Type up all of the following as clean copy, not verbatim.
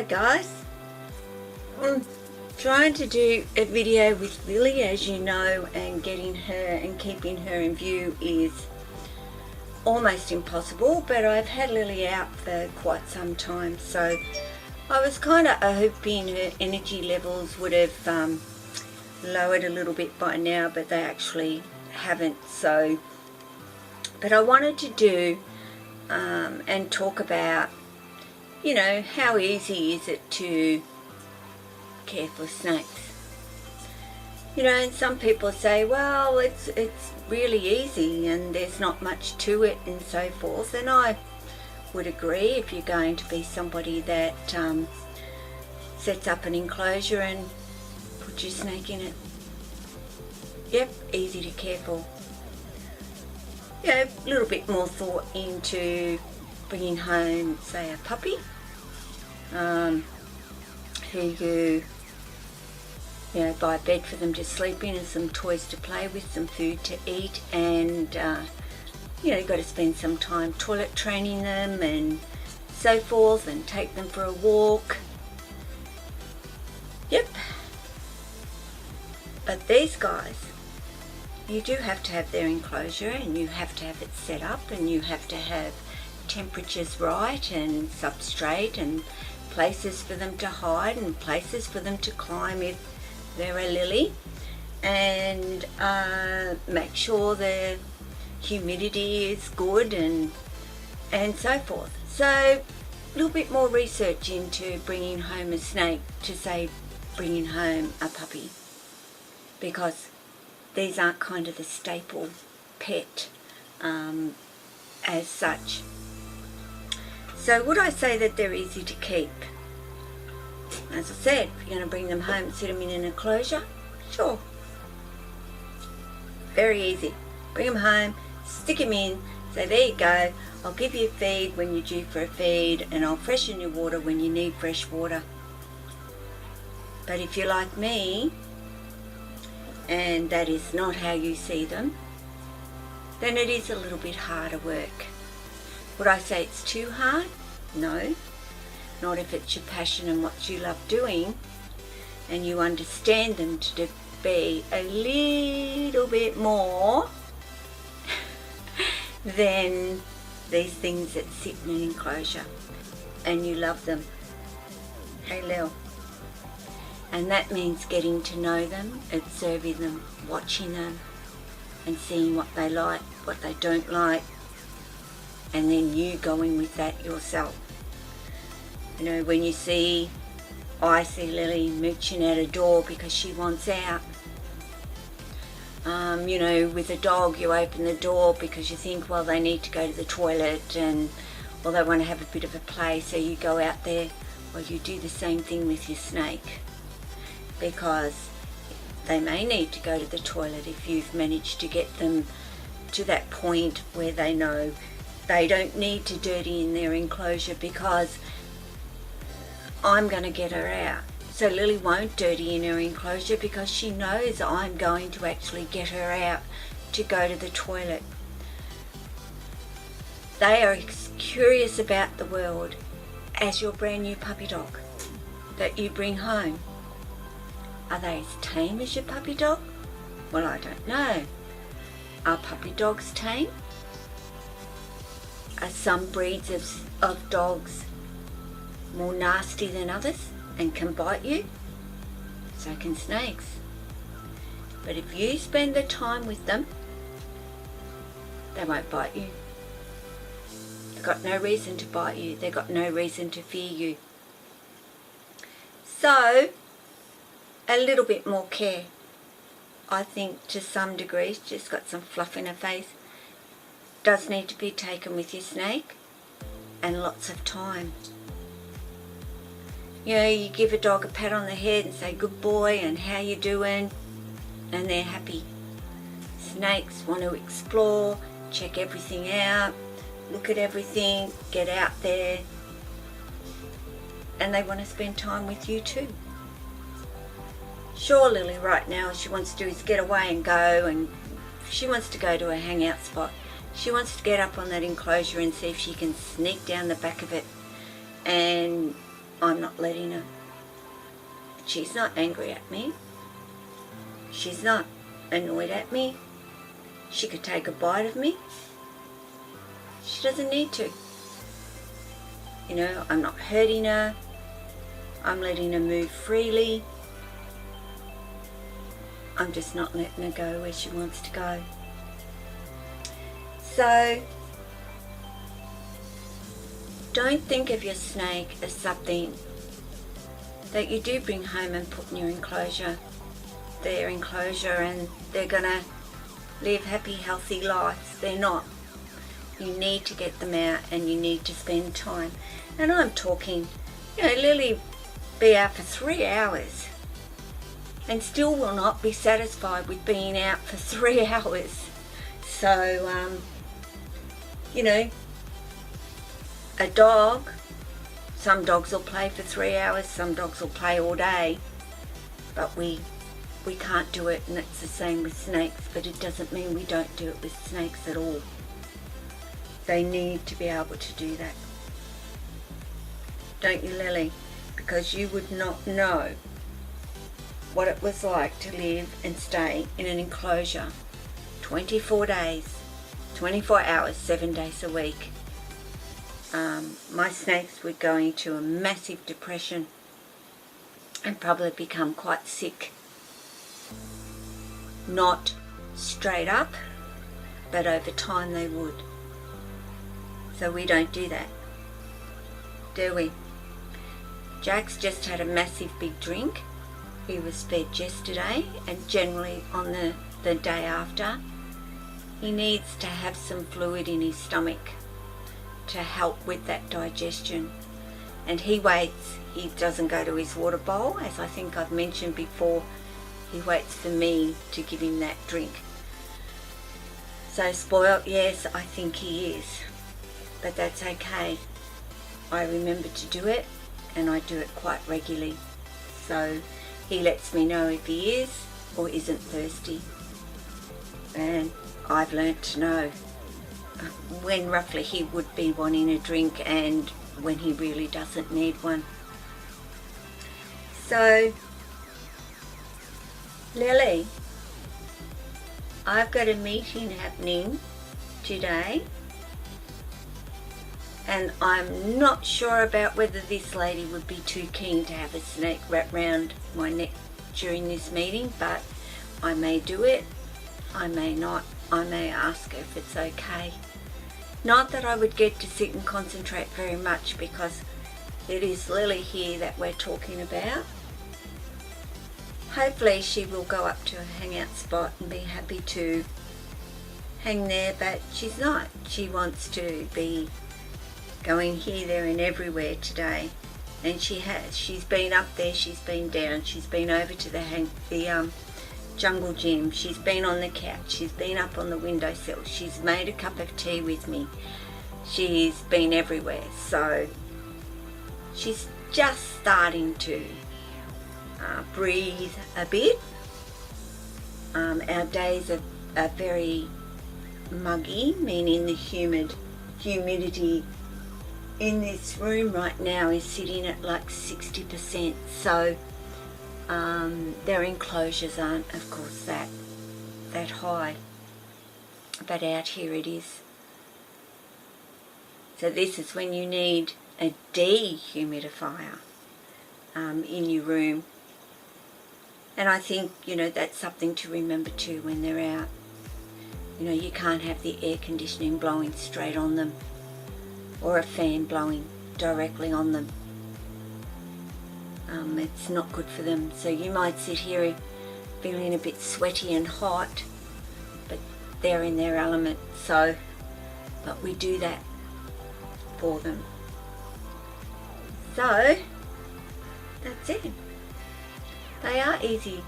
guys, I'm trying to do a video with Lily, as you know, and getting her and keeping her in view is almost impossible, but I've had Lily out for quite some time, so I was kind of hoping her energy levels would have lowered a little bit by now, but they actually haven't. So, but I wanted to do and talk about, you know, how easy is it to care for snakes. You know, and some people say, well, it's really easy and there's not much to it and so forth, and I would agree if you're going to be somebody that sets up an enclosure and puts your snake in it. Yep, easy to care for. You know, a little bit more thought into bringing home, say, a puppy who you know, buy a bed for them to sleep in and some toys to play with, some food to eat, and you know, you've got to spend some time toilet training them and so forth, and take them for a walk. Yep. But these guys, you do have to have their enclosure, and you have to have it set up, and you have to have temperatures right, and substrate, and places for them to hide, and places for them to climb if they're a lily, and make sure the humidity is good, and so forth. So a little bit more research into bringing home a snake to, say, bringing home a puppy, because these aren't kind of the staple pet as such. So would I say that they're easy to keep? As I said, if you're going to bring them home, sit them in an enclosure, sure. Very easy. Bring them home, stick them in, say, there you go, I'll give you a feed when you're due for a feed, and I'll freshen your water when you need fresh water. But if you're like me, and that is not how you see them, then it is a little bit harder work. Would I say it's too hard? No. Not if it's your passion and what you love doing, and you understand them to be a little bit more than these things that sit in an enclosure, and you love them. Hey Lil. And that means getting to know them, observing them, watching them, and seeing what they like, what they don't like, and then you going with that yourself. You know, when you see, I see Lily mooching at a door because she wants out. You know, with a dog, you open the door because you think, well, they need to go to the toilet, and well, they want to have a bit of a play, so you go out there. Well, you do the same thing with your snake, because they may need to go to the toilet if you've managed to get them to that point where they know they don't need to dirty in their enclosure because I'm going to get her out. So Lily won't dirty in her enclosure because she knows I'm going to actually get her out to go to the toilet. They are curious about the world as your brand new puppy dog that you bring home. Are they as tame as your puppy dog? Well, I don't know. Are puppy dogs tame? Are some breeds of dogs more nasty than others and can bite you? So can snakes. But if you spend the time with them, they won't bite you. They've got no reason to bite you. They've got no reason to fear you. So, a little bit more care. I think to some degree, just got some fluff in her face, does need to be taken with your snake, and lots of time. You know, you give a dog a pat on the head and say, good boy, and how you doing, and they're happy. Snakes want to explore, check everything out, look at everything, get out there, and they want to spend time with you too. Sure, Lily right now, all she wants to do is get away and go, and she wants to go to a hangout spot. She wants to get up on that enclosure and see if she can sneak down the back of it and I'm not letting her. She's not angry at me. She's not annoyed at me. She could take a bite of me. She doesn't need to. You know, I'm not hurting her. I'm letting her move freely. I'm just not letting her go where she wants to go. So, don't think of your snake as something that you do bring home and put in your enclosure, their enclosure, and they're going to live happy, healthy lives. They're not. You need to get them out and you need to spend time. And I'm talking, you know, Lily be out for 3 hours and still will not be satisfied with being out for 3 hours. So, you know, a dog, some dogs will play for 3 hours, some dogs will play all day, but we can't do it, and it's the same with snakes, but it doesn't mean we don't do it with snakes at all. They need to be able to do that. Don't you, Lily? Because you would not know what it was like to live and stay in an enclosure 24 days, 24 hours, 7 days a week. My snakes would go into a massive depression and probably become quite sick. Not straight up, but over time they would. So we don't do that, do we? Jack's just had a massive big drink. He was fed yesterday, and generally on the day after, he needs to have some fluid in his stomach to help with that digestion. And he waits. He doesn't go to his water bowl, as I think I've mentioned before. He waits for me to give him that drink. So spoiled, yes, I think he is. But that's okay. I remember to do it, and I do it quite regularly. So he lets me know if he is or isn't thirsty. And I've learnt to know when roughly he would be wanting a drink and when he really doesn't need one. So, Lily, I've got a meeting happening today, and I'm not sure about whether this lady would be too keen to have a snake wrapped round my neck during this meeting, but I may do it, I may not. I may ask her if it's okay. Not that I would get to sit and concentrate very much, because it is Lily here that we're talking about. Hopefully she will go up to a hangout spot and be happy to hang there, but she's not. She wants to be going here, there and everywhere today, and she has. She's been up there, she's been down, she's been over to the jungle gym, she's been on the couch, she's been up on the windowsill, she's made a cup of tea with me, she's been everywhere. So she's just starting to breathe a bit. Our days are very muggy, meaning the humidity in this room right now is sitting at like 60%. So their enclosures aren't, of course, that high, but out here it is. So this is when you need a dehumidifier in your room, and I think, you know, that's something to remember too when they're out. You know, you can't have the air conditioning blowing straight on them or a fan blowing directly on them. It's not good for them. So you might sit here feeling a bit sweaty and hot, but they're in their element. So, but we do that for them. So that's it. They are easy.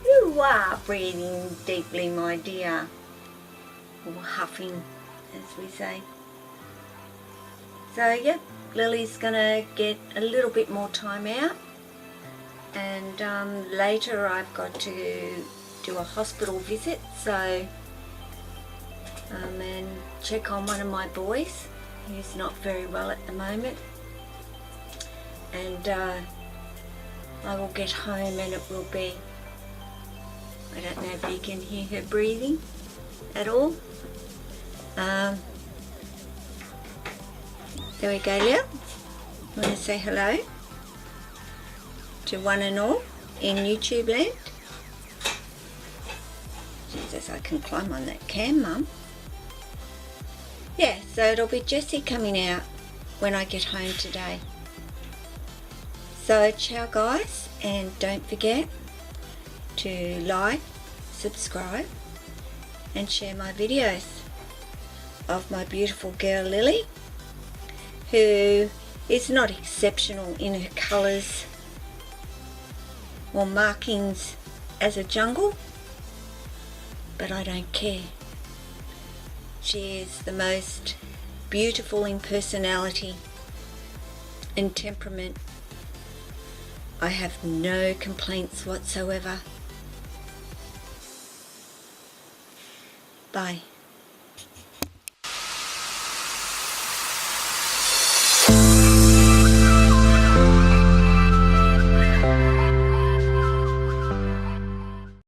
You are breathing deeply, my dear, or huffing, as we say. So yep, Lily's gonna get a little bit more time out, and later I've got to do a hospital visit, so and check on one of my boys who's not very well at the moment, and I will get home and it will be, I don't know if you can hear her breathing at all. There we go, Lil. I want to say hello to one and all in YouTube land. Jesus, I can climb on that cam, Mum. Yeah, so it'll be Jessie coming out when I get home today. So ciao guys, and don't forget to like, subscribe and share my videos of my beautiful girl Lily, who is not exceptional in her colours or markings as a jungle, but I don't care. She is the most beautiful in personality and temperament. I have no complaints whatsoever. Bye.